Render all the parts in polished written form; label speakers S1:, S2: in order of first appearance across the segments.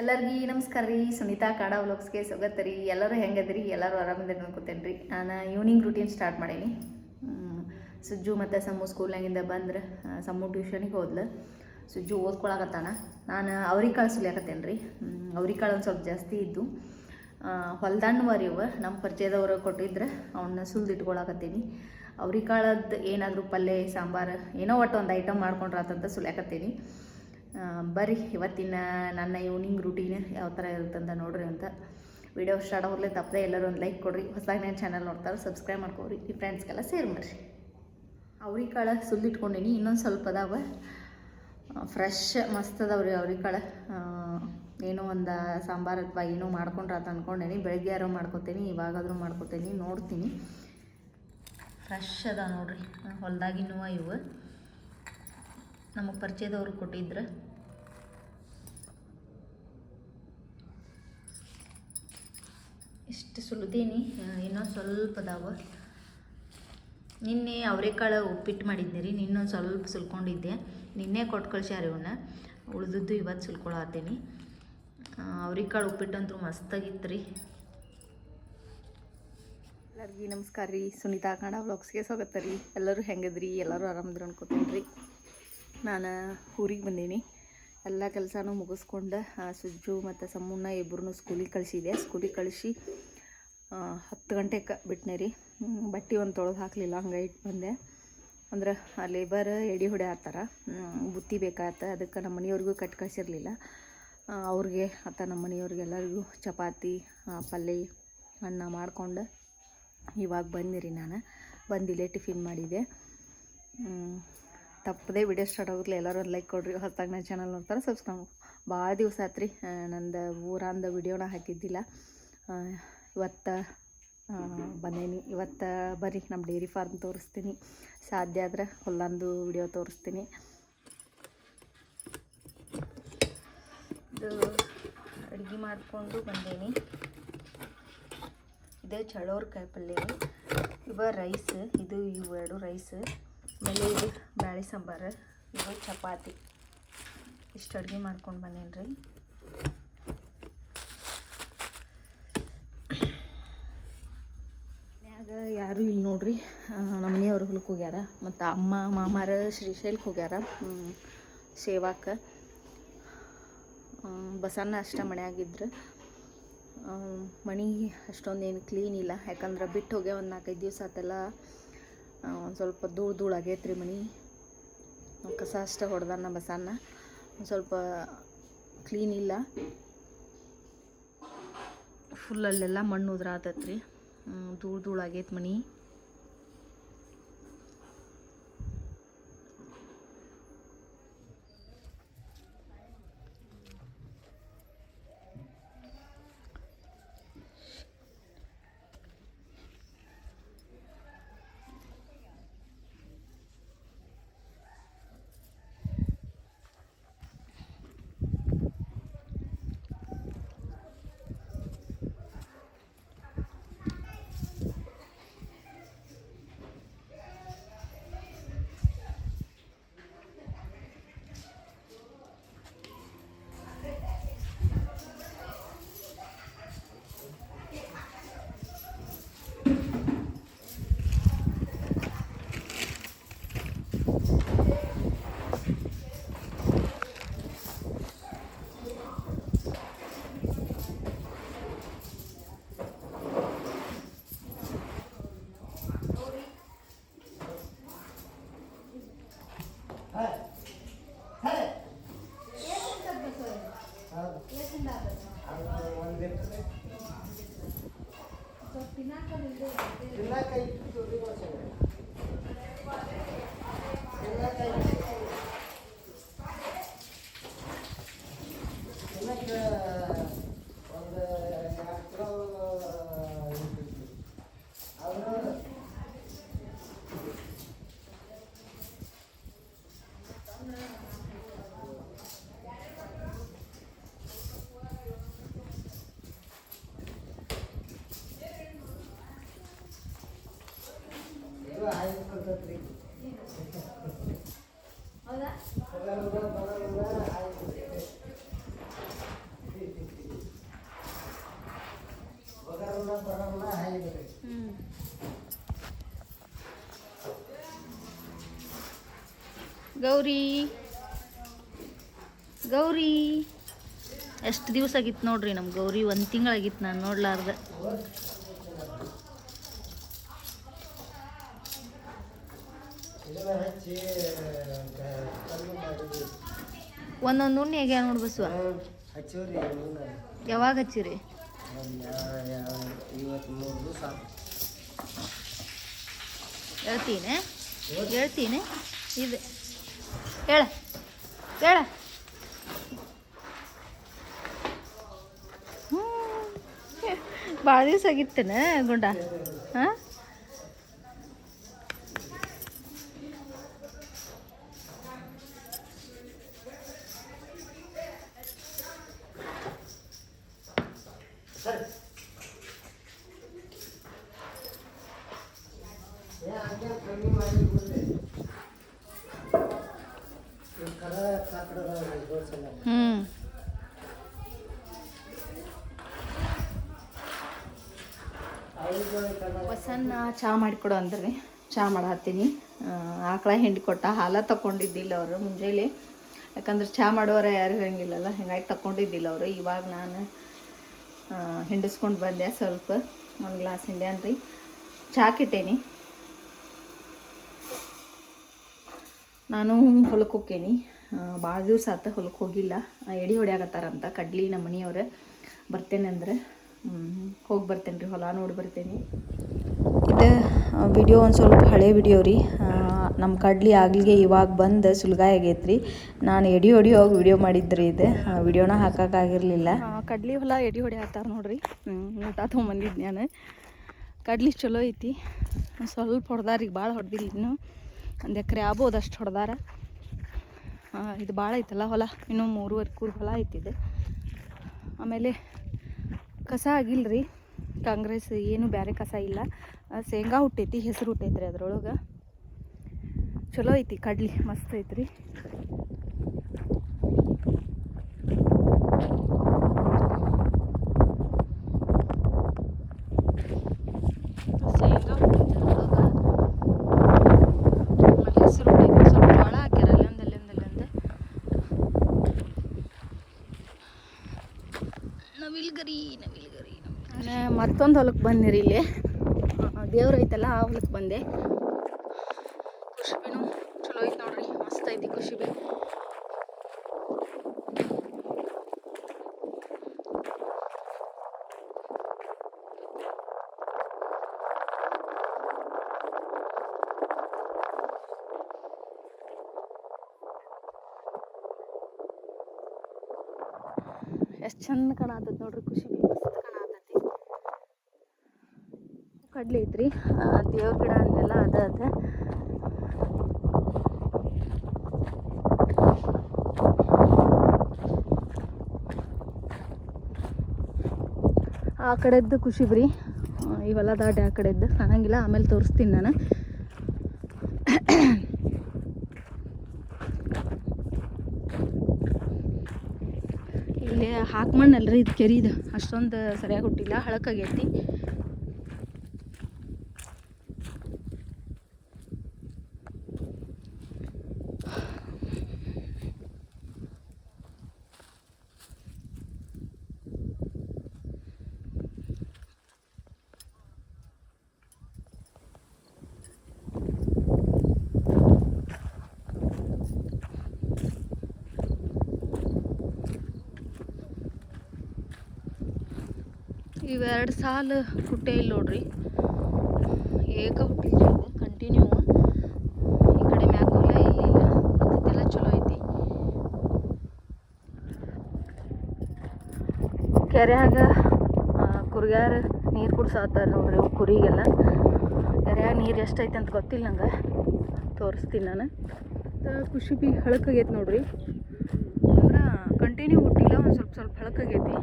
S1: ಎಲ್ಲರಿಗೂ ನಮಸ್ಕಾರ ರೀ. ಸುನೀತಾ ಕಾಡಾ ವ್ಲಾಗ್ಸ್ಗೆ ಸ್ವಾಗತ ರೀ. ಎಲ್ಲರೂ ಹೆಂಗದ್ರಿ? ಎಲ್ಲರೂ ಆರಾಮದಿರಿ ಅನ್ಕೋತೇನೆ ರೀ. ನಾನು ಈವ್ನಿಂಗ್ ರೂಟೀನ್ ಸ್ಟಾರ್ಟ್ ಮಾಡೀನಿ. ಸುಜ್ಜು ಮತ್ತು ಸಮ್ಮು ಸ್ಕೂಲ್ನಾಗಿಂದ ಬಂದ್ರೆ ಸಮ್ಮು ಟ್ಯೂಷನಿಗೆ ಹೋದ್ಲು. ಸುಜ್ಜು ಓದ್ಕೊಳಕತ್ತಾನ. ನಾನು ಅವ್ರಿಕಾಳು ಸುಲಿಯಾಕತ್ತೇನೆ ರೀ. ಅವ್ರಿಕಾಳು ಒಂದು ಸ್ವಲ್ಪ ಜಾಸ್ತಿ ಇದ್ದು ಹೊಲ್ದಾಣ್ವರಿ ಇವು ನಮ್ಮ ಪರಿಚಯದವರು ಕೊಟ್ಟಿದ್ರೆ ಅವನ್ನ ಸುಲಿದಿಟ್ಕೊಳಕತ್ತೀನಿ. ಅವ್ರಿಕಾಳದ್ದು ಏನಾದರೂ ಪಲ್ಯ ಸಾಂಬಾರು ಏನೋ ಒಟ್ಟು ಒಂದು ಐಟಮ್ ಮಾಡ್ಕೊಂಡ್ರಾತಂತ ಸುಲಿಯಾಕತ್ತೀನಿ. ಬರ್ರಿ ಇವತ್ತಿನ ನನ್ನ ಈವ್ನಿಂಗ್ ರೂಟೀನ್ ಯಾವ ಥರ ಇರುತ್ತಂತ ನೋಡ್ರಿ ಅಂತ. ವಿಡಿಯೋ ಸ್ಟಾರ್ಟ್ ಆಗೋದ್ಲೆ ತಪ್ಪದೆ ಎಲ್ಲರೂ ಒಂದು ಲೈಕ್ ಕೊಡ್ರಿ. ಹೊಸದಾಗಿ ನನ್ನ ಚಾನಲ್ ನೋಡ್ತಾರೆ ಸಬ್ಸ್ಕ್ರೈಬ್ ಮಾಡ್ಕೊರಿ. ನಿಮ್ಮ ಫ್ರೆಂಡ್ಸ್ಗೆಲ್ಲ ಶೇರ್ ಮಾಡಿರಿ. ಅವ್ರಿಕಾಳು ಸುಲಿಟ್ಕೊಂಡೀನಿ, ಇನ್ನೊಂದು ಸ್ವಲ್ಪ ಅದಾವ. ಫ್ರೆಶ್ ಮಸ್ತ್ ಅದಾವ್ರಿ ಅವ್ರಿಕಾಳು. ಏನೋ ಒಂದು ಸಾಂಬಾರು ಅಥವಾ ಏನೋ ಮಾಡ್ಕೊಂಡ್ರಾತ ಅಂದ್ಕೊಂಡೇನಿ. ಬೆಳಗ್ಗೆ ಯಾರೋ ಮಾಡ್ಕೊತೀನಿ, ಇವಾಗಾದರೂ ಮಾಡ್ಕೊತೀನಿ, ನೋಡ್ತೀನಿ. ಫ್ರೆಶ್ ಅದ ನೋಡ್ರಿ, ಹೊಲ್ದಾಗಿನೂ ಇವು ನಮಗೆ ಪರಿಚಯದವ್ರು ಕೊಟ್ಟಿದ್ರು. ಇಷ್ಟು ಸುಲಿದೀನಿ, ಇನ್ನೊಂದು ಸ್ವಲ್ಪ ಅದಾವ. ನಿನ್ನೆ ಅವರೆಕಾಳು ಉಪ್ಪಿಟ್ಟು ಮಾಡಿದ್ದೆ ರೀ. ನಿನ್ನೊಂದು ಸ್ವಲ್ಪ ಸುಲ್ಕೊಂಡಿದ್ದೆ. ನಿನ್ನೆ ಕೊಟ್ಟು ಕಳ್ಸ್ಯಾರ ಇವನ್ನ. ಉಳಿದದ್ದು ಇವತ್ತು ಸುಲ್ಕೊಳತ್ತೀನಿ. ಅವರೆಕಾಳು ಉಪ್ಪಿಟ್ಟಂತೂ ಮಸ್ತಾಗಿತ್ತು ರೀ. ಎಲ್ಲರಿಗೂ ನಮಸ್ಕಾರ ರೀ. ಸುನೀತಾ ಕಾಡಾ ವ್ಲಾಗ್ಸ್ಗೆ ಸ್ವಾಗತ ರೀ. ಎಲ್ಲರೂ ಹೆಂಗದ್ರಿ? ಎಲ್ಲರೂ ಆರಾಮದ್ರಿ ಅನ್ಕೋತೀನಿ ರೀ. ನಾನು ಊರಿಗೆ ಬಂದೀನಿ. ಎಲ್ಲ ಕೆಲಸನೂ ಮುಗಿಸ್ಕೊಂಡು ಸುಜ್ಜು ಮತ್ತು ಸಮ್ಮನ್ನ ಇಬ್ಬರನ್ನೂ ಸ್ಕೂಲಿಗೆ ಕಳಿಸಿದೆ. ಸ್ಕೂಲಿಗೆ ಕಳಿಸಿ 10 ಗಂಟೆಗೆ ಬಿಟ್ಟನೆ ರೀ. ಬಟ್ಟೆ ಒಂದು ತೊಳೆದು ಹಾಕಲಿಲ್ಲ, ಹಂಗೆ ಇಟ್ಟು ಬಂದೆ. ಅಂದ್ರೆ ಆ ಲೇಬರ್ ಎಡೆ ಹೊಡೆ ಆಡ್ತಾರೆ, ಬುತ್ತಿ ಬೇಕಾಗತ್ತೆ. ಅದಕ್ಕೆ ನಮ್ಮ ಮನೆಯವ್ರಿಗೂ ಕಟ್ಟಿ ಕಳಿಸಿರ್ಲಿಲ್ಲ. ಅವ್ರಿಗೆ ಮತ್ತು ನಮ್ಮ ಮನೆಯವ್ರಿಗೆಲ್ಲರಿಗೂ ಚಪಾತಿ ಪಲ್ಯ ಅನ್ನ ಮಾಡ್ಕೊಂಡು ಇವಾಗ ಬಂದಿರಿ. ನಾನು ಬಂದಿಲ್ಲೇ ಟಿಫಿನ್ ಮಾಡಿದೆ. ತಪ್ಪದೇ ವಿಡಿಯೋ ಸ್ಟಾರ್ಟ್ ಆಗೋದ್ಲೆ ಎಲ್ಲರೂ ಒಂದು ಲೈಕ್ ಕೊಡ್ರಿ. ಹೊಸದಾಗಿ ನನ್ನ ಚಾನಲ್ ನೋಡ್ತಾರೆ ಸಬ್ಸ್ಕ್ರೈಬ್. ಭಾಳ ದಿವಸ ಆಯ್ತು ರೀ ನಂದು ಊರಂದು ವಿಡಿಯೋನ ಹಾಕಿದ್ದಿಲ್ಲ. ಇವತ್ತು ಬಂದೇನಿ. ಇವತ್ತು ಬರ್ರಿ ನಮ್ಮ ಡೈರಿ ಫಾರ್ಮ್ ತೋರಿಸ್ತೀನಿ. ಸಾಧ್ಯ ಆದರೆ ಹೊಲ್ದಂದು ವಿಡಿಯೋ ತೋರಿಸ್ತೀನಿ. ಇದು ಅಡುಗೆ ಮಾಡಿಕೊಂಡು ಬಂದೇನಿ. ಇದು ಚಳೋರ್ಕಾಯಿ ಪಲ್ಯ, ಇವ ರೈಸ್, ಇದು ಇವೆರಡು ರೈಸ್, ಆಮೇಲೆ ಇದು ಬ್ಯಾಳೆ ಸಾಂಬಾರು, ಇದು ಚಪಾತಿ. ಇಷ್ಟು ಅಡುಗೆ ಮಾಡ್ಕೊಂಡು ಬಂದೇನಿ ರೀ. ಮನ್ಯಾಗ ಯಾರೂ ಇಲ್ಲಿ ನೋಡ್ರಿ. ನಮ್ಮ ಮನೆಯವ್ರು ಹೊಲಕ್ಕೆ ಹೋಗ್ಯಾರ, ಮತ್ತು ಅಮ್ಮ ಮಾಮಾರ ಶ್ರೀಶೈಲಕ್ಕೆ ಹೋಗ್ಯಾರ ಸೇವಾಕ್ಕೆ. ಬಸಣ್ಣ ಅಷ್ಟೇ ಮನೆಯಾಗಿದ್ರು. ಮನೆ ಅಷ್ಟೊಂದೇನು ಕ್ಲೀನ್ ಇಲ್ಲ, ಯಾಕಂದ್ರೆ ಬಿಟ್ಟು ಹೋಗ್ಯ ಒಂದು 4-5 ದಿವಸ ಆತೆಲ್ಲ. ಒಂದು ಸ್ವಲ್ಪ ಧೂಳು ಆಗೈತೆ ರೀ ಮನೆ. ಕಸ ಅಷ್ಟೇ ಹೊಡೆದಾನ ಬಸಣ್ಣ. ಒಂದು ಸ್ವಲ್ಪ ಕ್ಲೀನ್ ಇಲ್ಲ, ಫುಲ್ಲಲ್ಲೆಲ್ಲ ಮಣ್ಣು ಉದ್ರಾತೈತೆ ರೀ. ಧೂಳು ಆಗೈತೆ ಮನೆ. ಗೌರಿ ಗೌರಿ ಎಷ್ಟು ದಿವಸ ಆಗಿತ್ತು ನೋಡ್ರಿ ನಮ್ಮ ಗೌರಿ, 1 ತಿಂಗಳಾಗಿತ್ತು ನಾನು ನೋಡ್ಲಾರ್ದೆ. ಒಂದೊಂದು ಉಣ್ಣೆ ಆಗ್ಯಾವ ನೋಡಿ ಬಸವ. ಯಾವಾಗ ಹಚ್ಚಿರಿ? ಹೇಳ್ತೀನಿ ಇದು ಹೇಳ ಹೇಳ. ಭಾಳ ದಿವಸ ಆಗಿತ್ತೇನ ಗುಂಡ? ಹಾಂ, ವಸನ್ನ ಚಹಾ ಮಾಡಿಕೊಡು ಅಂದ್ರೆ ಚಹಾ ಮಾಡತ್ತೀನಿ. ಆಕಳ ಹಿಂಡಿ ಕೊಟ್ಟ, ಹಾಲ ತಗೊಂಡಿದ್ದಿಲ್ಲ ಅವರು ಮುಂಜಾನೆ, ಯಾಕಂದ್ರೆ ಚಹಾ ಮಾಡೋರ ಯಾರು ಇರಂಗಿಲ್ಲಲ್ಲ, ಹಿಂಗಾಗಿ ತಗೊಂಡಿದ್ದಿಲ್ಲ ಅವರು. ಇವಾಗ ನಾನು ಹಿಂಡಿಸ್ಕೊಂಡು ಬಂದೆ, ಸ್ವಲ್ಪ 1 ಗ್ಲಾಸ್ ಹಿಂಡ್ಯಾನ್ರಿ. ಚಹಾ ಕಿಟ್ಟೇನಿ. ನಾನು ಹೊಲಕ್ಕೆ ಹೋಕ್ಕೇನಿ, ಭಾಳ ದಿವಸ ಆತ ಹೊಲಕ್ಕೆ ಹೋಗಿಲ್ಲ. ಎಡಿ ಹೊಡ್ಯಾಕತ್ತಾರಂತ ಕಡ್ಲಿ ನಮ್ಮ ಮನೆಯವ್ರು. ಬರ್ತೇನೆ ಅಂದ್ರೆ ಹೋಗಿ ಬರ್ತೇನೆ ರೀ, ಹೊಲ ನೋಡಿ ಬರ್ತೇನೆ. ಇದು ವಿಡಿಯೋ ಒಂದು ಸ್ವಲ್ಪ ಹಳೆ ವಿಡಿಯೋ ರೀ. ನಮ್ಮ ಕಡ್ಲಿ ಆಗ್ಲಿಗೆ ಇವಾಗ ಬಂದು ಸುಲ್ಗಾಯಿ ಆಗೈತೆ ರೀ. ನಾನು ಎಡಿ ಹೊಡಿಯೋಗಿ ವಿಡಿಯೋ ಮಾಡಿದ್ರಿ, ಇದು ವಿಡಿಯೋನ ಹಾಕೋಕ್ಕಾಗಿರಲಿಲ್ಲ. ಕಡ್ಲಿ ಹೊಲ ಎಡಿ ಹೊಡ್ಯಾತ್ತಾರ ನೋಡ್ರಿ. ಊಟ ತೊಗೊಂಬಂದಿದ್ದು ನಾನು. ಕಡ್ಲಿ ಚಲೋ ಐತಿ, ಸ್ವಲ್ಪ ಹೊಡೆದಾರ, ಈಗ ಭಾಳ ಹೊಡೆದಿಲ್ಲ, ಇನ್ನೂ 1 ಎಕರೆ ಆಗ್ಬೋದು ಅಷ್ಟು ಹೊಡೆದಾರ. ಇದು ಭಾಳ ಐತಲ್ಲ ಹೊಲ, ಇನ್ನೂ 3.5 ಕೂರು ಹೊಲ ಐತಿದೆ. ಆಮೇಲೆ ಕಸ ಆಗಿಲ್ಲರಿ, ಕಾಂಗ್ರೆಸ್ ಏನು ಬೇರೆ ಕಸ ಇಲ್ಲ. ಶೇಂಗಾ ಹುಟ್ಟೈತಿ, ಹೆಸರು ಹುಟ್ಟೈತ್ರಿ ಅದ್ರೊಳಗೆ. ಚಲೋ ಐತಿ ಕಡ್ಲಿ, ಮಸ್ತ್ ಐತ್ರಿ. ಶೇಂಗಾ ಹುಟ್ಟೈತಿ ಅದ್ರೊಳಗೆ, ಹೆಸರು ಹುಟ್ಟೈತಿ. ಸ್ವಲ್ಪ ಜೋಳ ಹಾಕ್ಯಾರ ಅಲ್ಲೊಂದು. ನವಿಲ್ಗರಿ ಮತ್ತೊಂದು ಹೊಲಕ್ಕೆ ಬಂದಿರಿ. ಇಲ್ಲಿ ದೇವ್ರ ಐತಲ್ಲ, ಆ ಹೊಲಕ್ಕೆ ಬಂದೆ. ಕುಶಿಬಿನೂ ಚಲೋ ಐತಿ ನೋಡ್ರಿ, ಮಸ್ತ್ ಐತಿ ಕುಶಿಬಿ. ಎಷ್ಟು ಚಂದ ಕಾಣತೈತಿ ನೋಡ್ರಿ ಕುಶಿಬಿ, ಮಸ್ತ್ ಕಾಣತೈತಿ. ಕಡ್ಲಿ ಐತ್ರಿ, ದೇವ್ರ ಗಿಡ ಅಂದೆಲ್ಲ ಅದ. ಆ ಕಡೆದ್ದು ಕುಶಿಬ್ರಿ, ಈ ಹೊಲ ದಾಟಿ ಆ ಕಡೆದ್ದು ಕಾಣಂಗಿಲ್ಲ, ಆಮೇಲೆ ತೋರಿಸ್ತೀನಿ ನಾನು. ಇಲ್ಲಿ ಹಾಕ್ಮಣ್ಣಲ್ರಿ ಇದು ಕೆರಿದು, ಅಷ್ಟೊಂದು ಸರಿಯಾಗಿ ಹುಟ್ಟಿಲ್ಲ, ಹಳಕಾಗೈತಿ. ಇವೆರಡು ಸಾಲು ಹುಟ್ಟೆ ಇಲ್ಲ ನೋಡ್ರಿ, ಏಕ ಹುಟ್ಟಿದ್ರಿ ಇದು ಕಂಟಿನ್ಯೂ. ಈ ಕಡೆ ಮ್ಯಾಗೋಲ್ಲ, ಇಲ್ಲಿಲ್ಲ, ಇದೆಲ್ಲ ಚಲೋ ಐತಿ. ಕೆರೆಯಾಗ ಕುರಿಗಾರ ನೀರು ಕುಡ್ಸಾತಾರ ನೋಡ್ರಿ ಕುರಿಗೆಲ್ಲ. ಕೆರೆಯಾಗ ನೀರು ಎಷ್ಟೈತೆ ಅಂತ ಗೊತ್ತಿಲ್ಲ ನಂಗೆ, ತೋರಿಸ್ತೀನಿ ನಾನು. ಕುಶಿಬಿ ಹಳಕಾಗೈತಿ ನೋಡ್ರಿ, ಅಂದ್ರೆ ಕಂಟಿನ್ಯೂ ಹುಟ್ಟಿಲ್ಲ, ಒಂದು ಸ್ವಲ್ಪ ಹಳಕಾಗೈತಿ.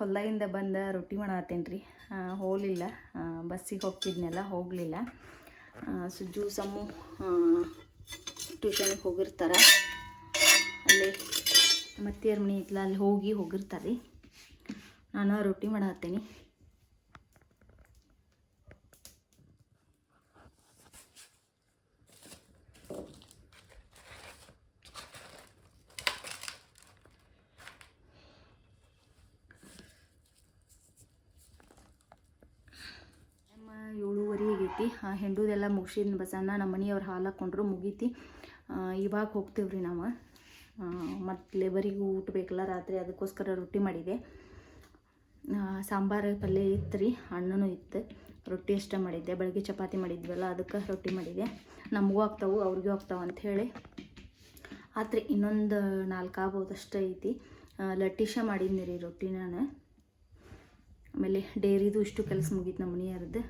S1: ಹೊಲದಿಂದ ಬಂದ ರೊಟ್ಟಿ ಮಾಡತ್ತೇನೆ ರೀ. ಹೋಗಲಿಲ್ಲ, ಬಸ್ಸಿಗೆ ಹೋಗ್ತಿದ್ನೆಲ್ಲ, ಹೋಗಲಿಲ್ಲ. ಸುಜ್ಜು ಸಮ್ಮು ಟ್ಯೂಷನಿಗೆ ಹೋಗಿರ್ತಾರೆ. ಅಲ್ಲಿ ಮತ್ತೆಯರ ಮನೆ ಇತ್ತಲ್ಲ, ಅಲ್ಲಿ ಹೋಗಿರ್ತಾರೆ ರೀ. ನಾನು ರೊಟ್ಟಿ ಮಾಡತ್ತೀನಿ. ನಮ್ಮ 7:30 ಆಗೈತಿ. ಹೆಂಡುದೆಲ್ಲ ಮುಗಿಸಿದ ಬಸಣ್ಣ ನಮ್ಮ ಮನೆಯವ್ರು ಹಾಲು ಹಾಕ್ಕೊಂಡ್ರು, ಮುಗೀತಿ. ಇವಾಗ ಹೋಗ್ತೀವಿ ರೀ ನಾವು. ಮತ್ತು ಲೇಬರಿಗೆ ಊಟ ಬೇಕಲ್ಲ ರಾತ್ರಿ, ಅದಕ್ಕೋಸ್ಕರ ರೊಟ್ಟಿ ಮಾಡಿದೆ. ಸಾಂಬಾರು ಪಲ್ಯ ಇತ್ತು ರೀ, ಹಣ್ಣು ಇತ್ತು. ರೊಟ್ಟಿ ಅಷ್ಟೇ ಮಾಡಿದ್ದೆ. ಬೆಳಗ್ಗೆ ಚಪಾತಿ ಮಾಡಿದ್ವಲ್ಲ, ಅದಕ್ಕೆ ರೊಟ್ಟಿ ಮಾಡಿದೆ. ನಮಗೂ ಆಗ್ತಾವೆ, ಅವ್ರಿಗೂ ಆಗ್ತಾವೆ ಅಂಥೇಳಿ ಆತ್ರಿ. ಇನ್ನೊಂದು 4 ಆಗ್ಬೋದು ಅಷ್ಟೇ ಐತಿ. ಲಟ್ಟಿಶ ಮಾಡಿದ್ನಿ ರೀ ರೊಟ್ಟಿ ನಾನು. ಆಮೇಲೆ ಡೇರಿದು ಇಷ್ಟು ಕೆಲಸ ಮುಗೀತು ನಮ್ಮ ಮನೆಯವ್ರದ್ದು.